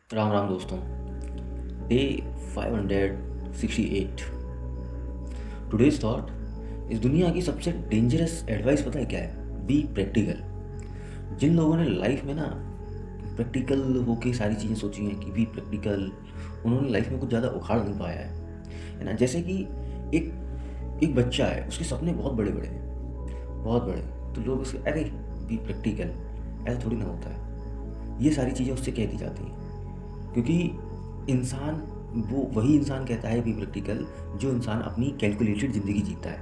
राम राम दोस्तों। Day 568। Today's thought. इस दुनिया की सबसे डेंजरस एडवाइस पता है क्या है? Be practical. जिन लोगों ने लाइफ में ना प्रैक्टिकल होके सारी चीज़ें सोची हैं कि बी प्रैक्टिकल, उन्होंने लाइफ में कुछ ज़्यादा उखाड़ नहीं पाया है ना। जैसे कि एक एक बच्चा है, उसके सपने बहुत बड़े बड़े हैं, बहुत बड़े। तो लोग उसके अरे बी प्रैक्टिकल, ऐसा थोड़ी ना होता है। ये सारी चीज़ें उससे कह दी जाती हैं क्योंकि इंसान, वो वही इंसान कहता है बी प्रैक्टिकल जो इंसान अपनी कैलकुलेटेड ज़िंदगी जीता है।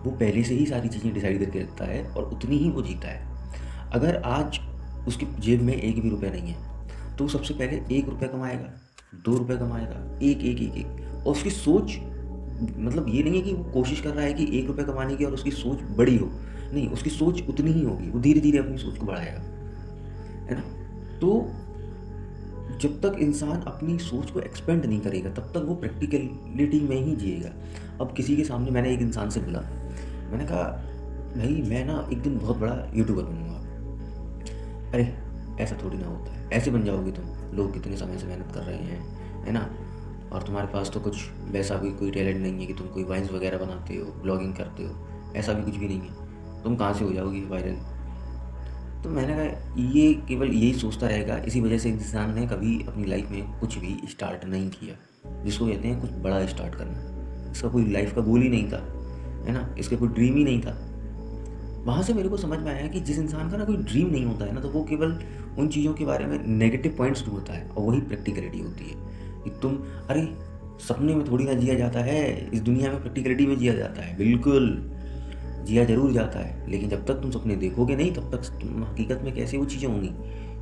वो पहले से ही सारी चीज़ें डिसाइड करके रखता है और उतनी ही वो जीता है। अगर आज उसकी जेब में एक भी रुपया नहीं है तो वो सबसे पहले 1 रुपया कमाएगा, 2 रुपये कमाएगा, एक एक एक एक। और उसकी सोच, मतलब ये नहीं है कि वो कोशिश कर रहा है कि 1 रुपया कमाने की और उसकी सोच बड़ी हो, नहीं, उसकी सोच उतनी ही होगी। वो धीरे धीरे अपनी सोच को बढ़ाएगा, है ना। तो जब तक इंसान अपनी सोच को एक्सपेंड नहीं करेगा तब तक वो प्रैक्टिकलिटी में ही जिएगा। अब किसी के सामने मैंने एक इंसान से बोला, मैंने कहा भाई मैं ना एक दिन बहुत बड़ा यूट्यूबर बनूंगा। अरे ऐसा थोड़ी ना होता है, ऐसे बन जाओगे तुम, लोग कितने समय से मेहनत कर रहे हैं, है ना। और तुम्हारे पास तो कुछ वैसा भी कोई टैलेंट नहीं है कि तुम कोई वाइन्स वगैरह बनाते हो, ब्लॉगिंग करते हो, ऐसा भी कुछ भी नहीं है। तुम कहाँ से हो जाओगी वायरल? तो मैंने कहा ये केवल यही सोचता रहेगा। इसी वजह से इंसान ने कभी अपनी लाइफ में कुछ भी स्टार्ट नहीं किया, जिसको कहते हैं कुछ बड़ा स्टार्ट करना। इसका कोई लाइफ का गोल ही नहीं था, है ना, इसका कोई ड्रीम ही नहीं था। वहाँ से मेरे को समझ में आया कि जिस इंसान का ना कोई ड्रीम नहीं होता है ना, तो वो केवल उन चीज़ों के बारे में नेगेटिव पॉइंट्स ढूंढता है, और वही प्रैक्टिकलिटी होती है कि तुम, अरे सपने में थोड़ी ना जिया जाता है, इस दुनिया में प्रैक्टिकलिटी में जिया जाता है। बिल्कुल जिया ज़रूर जाता है, लेकिन जब तक तुम सपने देखोगे नहीं तब तक तुम हकीकत में कैसे वो चीज़ें होंगी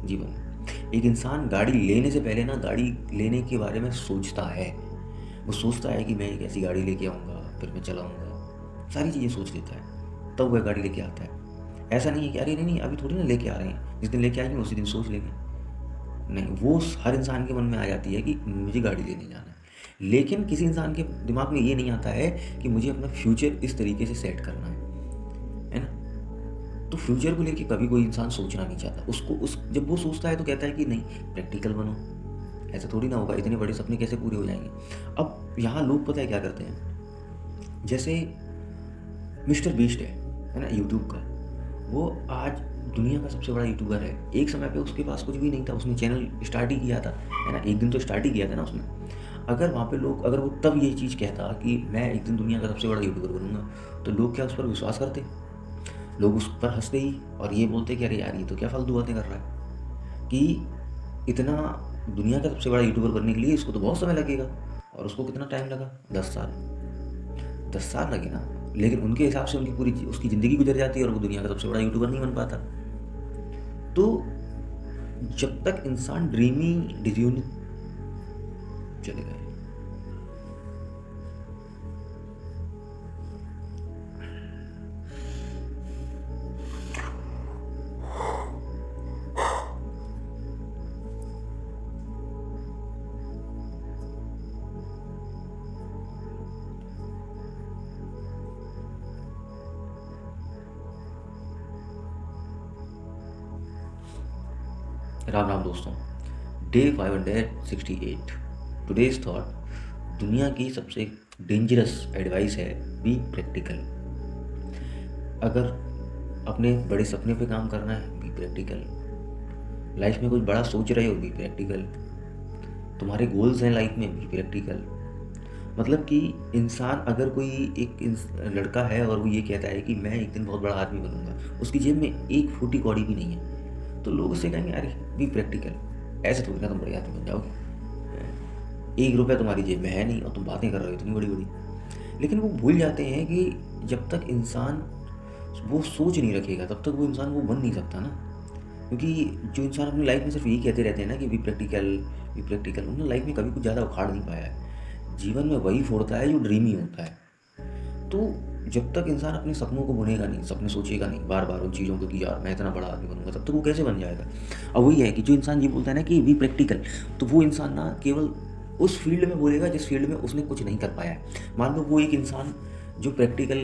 जीवन में। एक इंसान गाड़ी लेने से पहले ना गाड़ी लेने के बारे में सोचता है। वो सोचता है कि मैं एक ऐसी गाड़ी लेके आऊँगा, फिर मैं चलाऊँगा, सारी चीज़ें सोच लेता है, तब वह गाड़ी लेके आता है। ऐसा नहीं है कि अरे नहीं नहीं अभी थोड़ी ना लेके आ रहे हैं, जिस दिन लेके आएंगे उसी दिन सोच लेंगे। नहीं, वो हर इंसान के मन में आ जाती है कि मुझे गाड़ी लेने जाना है। लेकिन किसी इंसान के दिमाग में ये नहीं आता है कि मुझे अपना फ्यूचर इस तरीके से सेट करना है ना। तो फ्यूचर को लेके कभी कोई इंसान सोचना नहीं चाहता। उसको उस जब वो सोचता है तो कहता है कि नहीं प्रैक्टिकल बनो, ऐसा थोड़ी ना होगा, इतने बड़े सपने कैसे पूरे हो जाएंगे। अब यहाँ लोग पता है क्या करते हैं, जैसे मिस्टर बीस्ट है ना, यूट्यूब का। वो आज दुनिया का सबसे बड़ा यूट्यूबर है। एक समय पे उसके पास कुछ भी नहीं था, उसने चैनल स्टार्ट ही किया था, है ना, एक दिन तो स्टार्ट ही किया था ना उसने। अगर वहाँ पे लोग, अगर वो तब ये चीज़ कहता कि मैं एक दिन दुनिया का सबसे बड़ा यूट्यूबर बनूंगा, तो लोग क्या उस पर विश्वास करते? लोग उस पर हंसते ही और ये बोलते कि अरे यार ये तो क्या फालतू बातें कर रहा है, कि इतना दुनिया का सबसे बड़ा यूट्यूबर बनने के लिए इसको तो बहुत समय लगेगा। और उसको कितना टाइम लगा? 10 साल। 10 साल लगे ना, लेकिन उनके हिसाब से उनकी पूरी उसकी ज़िंदगी गुजर जाती है और वो दुनिया का सबसे बड़ा यूट्यूबर नहीं बन पाता। तो जब तक इंसान ड्रीमी डिज्यून चले गए। राम राम दोस्तों। डे 568। Today's thought. दुनिया की सबसे डेंजरस एडवाइस है बी प्रैक्टिकल। अगर अपने बड़े सपने पे काम करना है, बी प्रैक्टिकल। लाइफ में कुछ बड़ा सोच रहे हो, बी प्रैक्टिकल। तुम्हारे गोल्स हैं लाइफ में, बी प्रैक्टिकल। मतलब कि इंसान, अगर कोई एक लड़का है और वो ये कहता है कि मैं एक दिन बहुत बड़ा आदमी बनूंगा, उसकी जेब में एक फूटी कौड़ी भी नहीं है, तो लोग उससे कहेंगे अरे बी प्रैक्टिकल, ऐसे थोड़ी ना तुम बड़े आदमी बन जाओगे। 1 रुपया तुम्हारी जेब में है नहीं और तुम बातें कर रहे हो इतनी बड़ी बड़ी। लेकिन वो भूल जाते हैं कि जब तक इंसान वो सोच नहीं रखेगा तब तक वो इंसान वो बन नहीं सकता ना। क्योंकि जो इंसान अपनी लाइफ में सिर्फ यही कहते रहते हैं ना कि बी प्रैक्टिकल बी प्रैक्टिकल, उन्होंने लाइफ में कभी कुछ ज़्यादा उखाड़ नहीं पाया है। जीवन में वही फोड़ता है जो ड्रीमी होता है। तो जब तक इंसान अपने सपनों को बुनेगा नहीं, सपने सोचेगा नहीं बार बार उन चीज़ों को कि यार मैं इतना बड़ा आदमी बनूंगा, तब तक वो कैसे बन जाएगा। अब वही है कि जो इंसान ये बोलता है ना कि बी प्रैक्टिकल, तो वो इंसान ना केवल उस फील्ड में बोलेगा जिस फील्ड में उसने कुछ नहीं कर पाया है। मान लो वो एक इंसान जो प्रैक्टिकल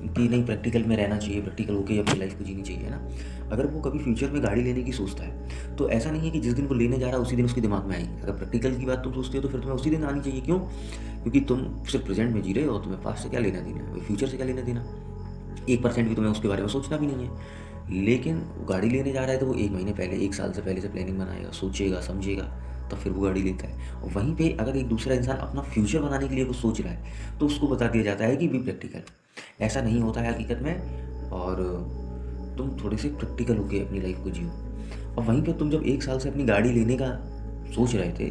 कि नहीं प्रैक्टिकल में रहना चाहिए, प्रैक्टिकल होकर अपनी लाइफ को जीनी चाहिए, है ना। अगर वो कभी फ्यूचर में गाड़ी लेने की सोचता है तो ऐसा नहीं है कि जिस दिन वो लेने जा रहा है उसी दिन उसके दिमाग में आएगी। अगर प्रैक्टिकल की बात तुम सोचते हो तो फिर तुम्हें उसी दिन आनी चाहिए। क्यों? क्योंकि तुम सिर्फ प्रेजेंट में जी रहे हो, तुम्हें पास्ट से क्या लेना देना है, फ्यूचर से क्या लेना देना। 1% भी तुम्हें उसके बारे में सोचना भी नहीं है। लेकिन गाड़ी लेने जा रहा है तो वो 1 महीने पहले, 1 साल से पहले से प्लानिंग बनाएगा, सोचेगा, समझेगा, तब फिर वो गाड़ी लेता है। और वहीं पे अगर एक दूसरा इंसान अपना फ्यूचर बनाने के लिए कुछ सोच रहा है तो उसको बता दिया जाता है कि बी प्रैक्टिकल। ऐसा नहीं होता है हकीकत में। और तुम थोड़े से प्रैक्टिकल होकर अपनी लाइफ को जियो। और वहीं पर तुम जब 1 साल से अपनी गाड़ी लेने का सोच रहे थे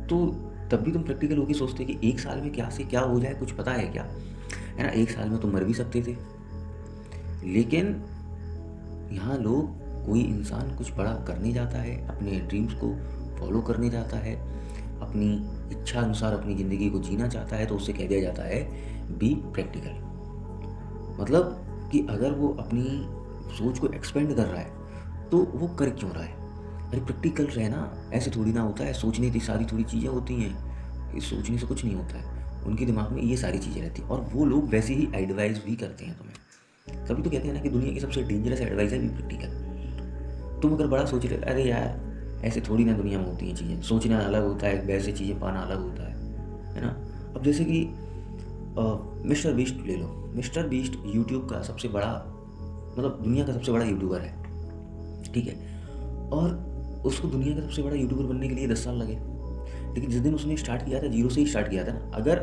तो तब भी तुम प्रैक्टिकल होकर सोचते कि 1 साल में क्या से क्या हो जाए, कुछ पता है क्या, है ना। 1 साल में तुम मर भी सकते थे। लेकिन यहाँ लोग, कोई इंसान कुछ बड़ा करने जाता है, अपने ड्रीम्स को फॉलो करने जाता है, अपनी इच्छा अनुसार अपनी ज़िंदगी को जीना चाहता है, तो उससे कह दिया जाता है बी प्रैक्टिकल। मतलब कि अगर वो अपनी सोच को एक्सपेंड कर रहा है तो वो कर क्यों रहा है। अरे प्रैक्टिकल रहना ऐसे थोड़ी ना होता है। सोचने की सारी थोड़ी चीज़ें होती हैं, इस सोचने से कुछ नहीं होता है। उनके दिमाग में ये सारी चीज़ें रहती हैं और वो लोग वैसे ही एडवाइस भी करते हैं तुम्हें। तभी तो कहते हैं ना कि दुनिया की सबसे डेंजरस एडवाइस है भी प्रैक्टिकल। तुम अगर बड़ा सोच रहे, अरे यार ऐसे थोड़ी ना दुनिया में होती हैं चीज़ें, सोचना अलग होता है, वैसे चीज़ें पाना अलग होता है ना। अब जैसे कि मिस्टर बीस्ट ले लो। मिस्टर बीस्ट यूट्यूब का सबसे बड़ा, मतलब दुनिया का सबसे बड़ा यूट्यूबर है, ठीक है। और उसको दुनिया का सबसे बड़ा यूट्यूबर बनने के लिए 10 साल लगे। लेकिन जिस दिन उसने स्टार्ट किया था, जीरो से ही स्टार्ट किया था ना। अगर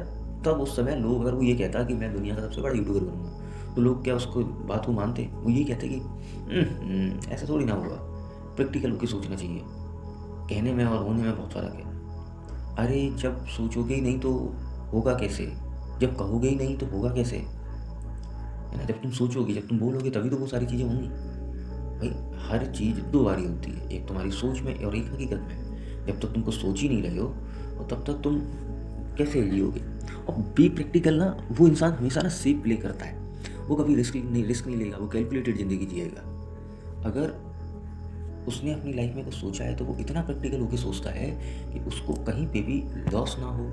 तब उस समय लोग, अगर वो ये कहता कि मैं दुनिया का सबसे बड़ा यूट्यूबर बनूंगा, तो लोग क्या उसको बात को मानते? वो ये कहते कि ऐसा थोड़ी ना होगा, प्रैक्टिकल होकर सोचना चाहिए। कहने में और होने में बहुत फ़र्क है। अरे जब सोचोगे ही नहीं तो होगा कैसे, जब कहोगे ही नहीं तो होगा कैसे, है ना। जब तुम सोचोगे, जब तुम बोलोगे, तभी तो वो सारी चीज़ें होंगी। भाई हर चीज़ 2 बारी होती है, एक तुम्हारी सोच में और एक हकीकत में। जब तक तुमको सोच ही नहीं रहे हो और तब तक तुम कैसे जियोगे। और बी प्रैक्टिकल ना, वो इंसान हमेशा ना सेफ प्ले करता है। वो कभी रिस्क नहीं लेगा, वो कैलकुलेटेड ज़िंदगी जिएगा। अगर उसने अपनी लाइफ में कुछ सोचा है तो वो इतना प्रैक्टिकल होकर सोचता है कि उसको कहीं पे भी लॉस ना हो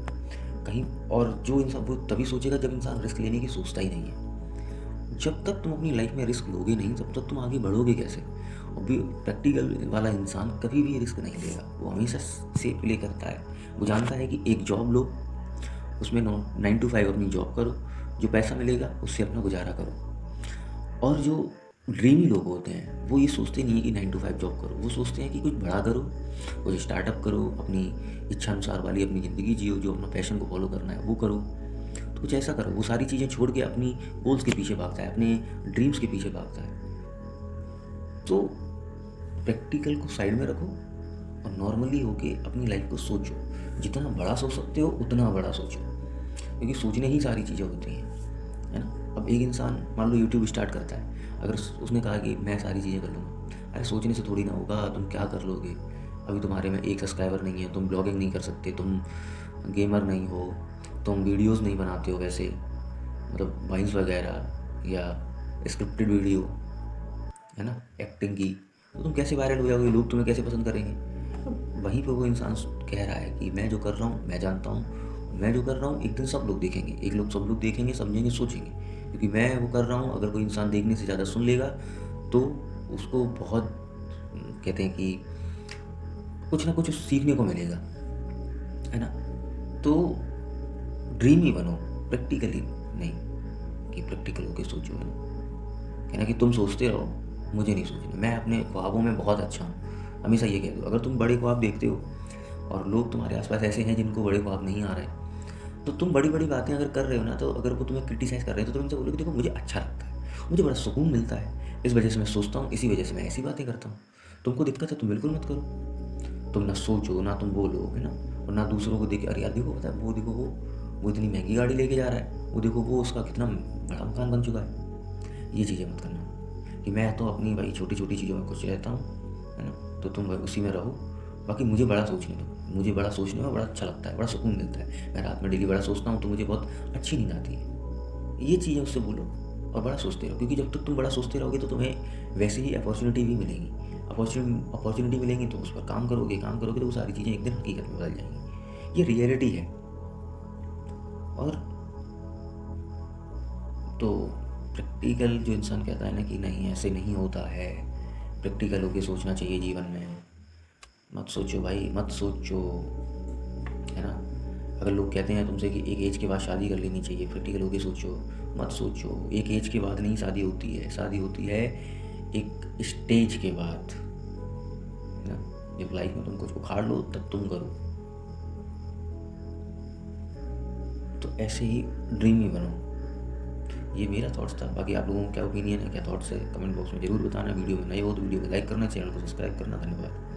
कहीं। और जो इंसान, वो तभी सोचेगा जब इंसान रिस्क लेने की सोचता ही नहीं है। जब तक तुम अपनी लाइफ में रिस्क लोगे नहीं, तब तक तुम आगे बढ़ोगे कैसे। और भी प्रैक्टिकल वाला इंसान कभी भी रिस्क नहीं लेगा, वो हमेशा सेफ प्ले करता है। वो जानता है कि एक जॉब लो, उसमें 9 to 5 अपनी जॉब करो, जो पैसा मिलेगा उससे अपना गुजारा करो। और जो ड्रीमी लोग होते हैं वो ये सोचते नहीं है कि 9 to 5 जॉब करो, वो सोचते हैं कि कुछ बड़ा करो, कुछ स्टार्टअप करो, अपनी इच्छा अनुसार वाली अपनी ज़िंदगी जियो, जो अपना पैशन को फॉलो करना है वो करो। तो कुछ ऐसा करो। वो सारी चीज़ें छोड़ के अपनी गोल्स के पीछे भागता है, अपने ड्रीम्स के पीछे भागता है। तो प्रैक्टिकल को साइड में रखो और नॉर्मली होके अपनी लाइफ को सोचो। जितना बड़ा सोच सकते हो उतना बड़ा सोचो, क्योंकि सोचने ही सारी चीज़ें होती हैं, है ना। अब एक इंसान मान लो यूट्यूब स्टार्ट करता है, अगर उसने कहा कि मैं सारी चीज़ें कर लूँगा, अरे सोचने से थोड़ी ना होगा। तुम क्या कर लोगे? अभी तुम्हारे में 1 सब्सक्राइबर नहीं है, तुम ब्लॉगिंग नहीं कर सकते, तुम गेमर नहीं हो, तुम वीडियोस नहीं बनाते हो वैसे, मतलब वाइन्स वगैरह या स्क्रिप्टेड वीडियो, है ना, एक्टिंग की, तो तुम कैसे वायरल हो जाओगे? लोग तुम्हें कैसे पसंद करेंगे? वहीं पे वो इंसान कह रहा है कि मैं जो कर रहा हूँ, मैं जानता हूँ, मैं जो कर रहा हूँ एक दिन सब लोग देखेंगे, सब लोग देखेंगे, समझेंगे, सोचेंगे। क्योंकि मैं वो कर रहा हूँ, अगर कोई इंसान देखने से ज़्यादा सुन लेगा तो उसको बहुत, कहते हैं कि कुछ ना कुछ सीखने को मिलेगा, है ना। तो ड्रीम ही बनो, प्रैक्टिकली नहीं कि प्रैक्टिकल होकर सोचो, है ना। कहना कि तुम सोचते रहो, मुझे नहीं सोचना, मैं अपने ख्वाबों में बहुत अच्छा हूँ, हमेशा ये कह दो। अगर तुम बड़े ख्वाब देखते हो और लोग तुम्हारे आसपास ऐसे हैं जिनको बड़े ख्वाब नहीं आ रहे, तो तुम बड़ी बड़ी बातें अगर कर रहे हो ना, तो अगर वो तुम्हें क्रिटिसाइज़ कर रहे हो तो तुम उनसे बोलो कि देखो मुझे अच्छा लगता है, मुझे बड़ा सुकून मिलता है, इस वजह से मैं सोचता हूँ, इसी वजह से मैं ऐसी बातें करता हूँ। तुमको दिक्कत है तुम बिल्कुल मत करो। तुम ना सोचो, ना तुम बोलो, है ना। और ना दूसरों को देखे, अरे यार देखो, पता है वो देखो, वो इतनी महंगी गाड़ी लेके जा रहा है, वो देखो वो उसका कितना बड़ा मकान बन चुका है। ये चीज़ें मत करना कि मैं तो अपनी भाई छोटी छोटी चीज़ों में खुश रहता हूँ, है ना। तो तुम उसी में रहो, बाकी मुझे बड़ा सोचने दो। मुझे बड़ा सोचने में बड़ा अच्छा लगता है, बड़ा सुकून मिलता है। मैं रात में डेली बड़ा सोचता हूँ तो मुझे बहुत अच्छी नींद आती है। ये चीज़ें उससे बोलो और बड़ा सोचते रहो, क्योंकि जब तक तुम बड़ा सोचते रहोगे तो तुम्हें वैसे ही अपॉर्चुनिटी भी मिलेगी। अपॉर्चुनिटी मिलेंगी तो उस पर काम करोगे तो वो सारी चीज़ें एक दिन हकीकत में बदल जाएंगी। ये रियलिटी है। और तो प्रैक्टिकल जो इंसान कहता है ना कि नहीं ऐसे नहीं होता है, प्रैक्टिकल होके सोचना चाहिए जीवन में, मत सोचो भाई मत सोचो, है ना। अगर लोग कहते हैं तुमसे कि एक एज के बाद शादी कर लेनी चाहिए, प्रैक्टिकल होके सोचो, मत सोचो। एक एज के बाद नहीं शादी होती है, शादी होती है एक स्टेज के बाद, है ना। जब लाइफ में तुम कुछ उखाड़ लो तब तुम करो। तो ऐसे ही ड्रीमी बनो। ये मेरा थॉट्स था। बाकी आप लोगों का क्या ओपिनियन है, क्या थॉट्स है, कमेंट बॉक्स में ज़रूर बताना। वीडियो में नए हो तो वीडियो को लाइक करना, चैनल को सब्सक्राइब करना। धन्यवाद।